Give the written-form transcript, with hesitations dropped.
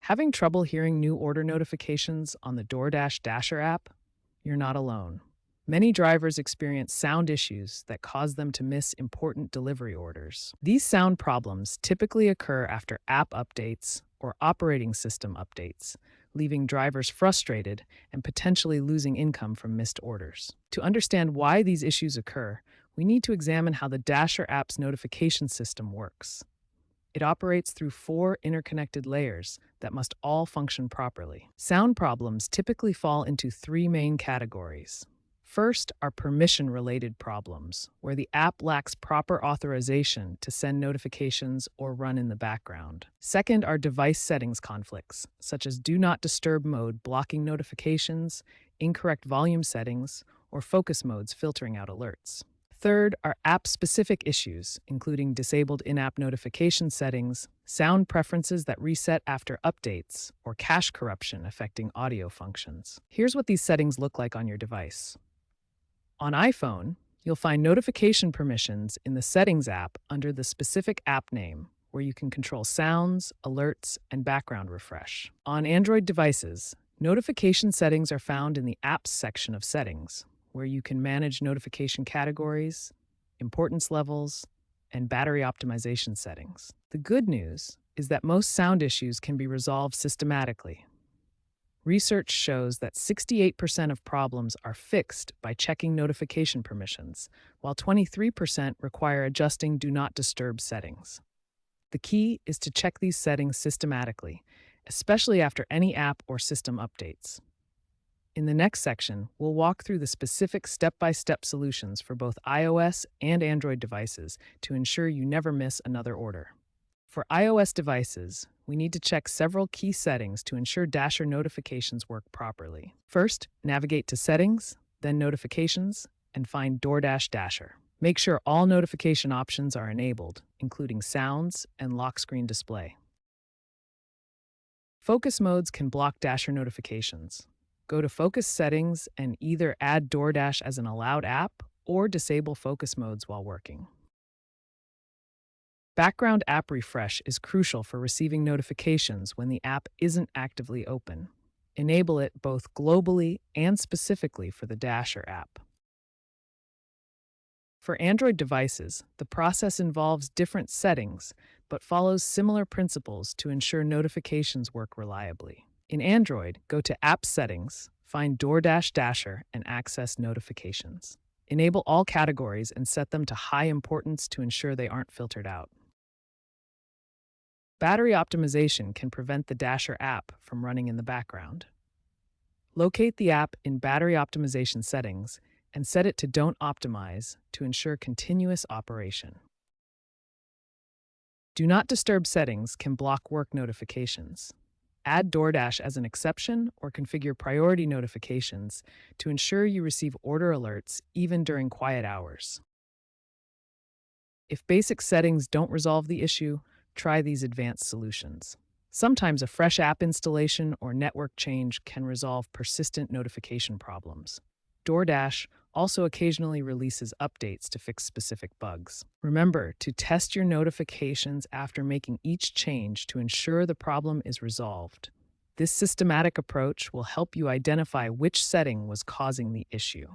Having trouble hearing new order notifications on the DoorDash Dasher app? You're not alone. Many drivers experience sound issues that cause them to miss important delivery orders. These sound problems typically occur after app updates or operating system updates, leaving drivers frustrated and potentially losing income from missed orders. To understand why these issues occur, we need to examine how the Dasher app's notification system works. It operates through four interconnected layers that must all function properly. Sound problems typically fall into three main categories. First are permission-related problems, where the app lacks proper authorization to send notifications or run in the background. Second are device settings conflicts, such as Do Not Disturb mode blocking notifications, incorrect volume settings, or focus modes filtering out alerts. Third are app-specific issues, including disabled in-app notification settings, sound preferences that reset after updates, or cache corruption affecting audio functions. Here's what these settings look like on your device. On iPhone, you'll find notification permissions in the Settings app under the specific app name, where you can control sounds, alerts, and background refresh. On Android devices, notification settings are found in the Apps section of Settings, where you can manage notification categories, importance levels, and battery optimization settings. The good news is that most sound issues can be resolved systematically. Research shows that 68% of problems are fixed by checking notification permissions, while 23% require adjusting Do Not Disturb settings. The key is to check these settings systematically, especially after any app or system updates. In the next section, we'll walk through the specific step-by-step solutions for both iOS and Android devices to ensure you never miss another order. For iOS devices, we need to check several key settings to ensure Dasher notifications work properly. First, navigate to Settings, then Notifications, and find DoorDash Dasher. Make sure all notification options are enabled, including sounds and lock screen display. Focus modes can block Dasher notifications. Go to Focus Settings and either add DoorDash as an allowed app or disable focus modes while working. Background app refresh is crucial for receiving notifications when the app isn't actively open. Enable it both globally and specifically for the Dasher app. For Android devices, the process involves different settings, but follows similar principles to ensure notifications work reliably. In Android, go to App Settings, find DoorDash Dasher, and access notifications. Enable all categories and set them to high importance to ensure they aren't filtered out. Battery optimization can prevent the Dasher app from running in the background. Locate the app in Battery Optimization Settings and set it to Don't Optimize to ensure continuous operation. Do Not Disturb settings can block work notifications. Add DoorDash as an exception or configure priority notifications to ensure you receive order alerts even during quiet hours. If basic settings don't resolve the issue, try these advanced solutions. Sometimes a fresh app installation or network change can resolve persistent notification problems. DoorDash also occasionally releases updates to fix specific bugs. Remember to test your notifications after making each change to ensure the problem is resolved. This systematic approach will help you identify which setting was causing the issue.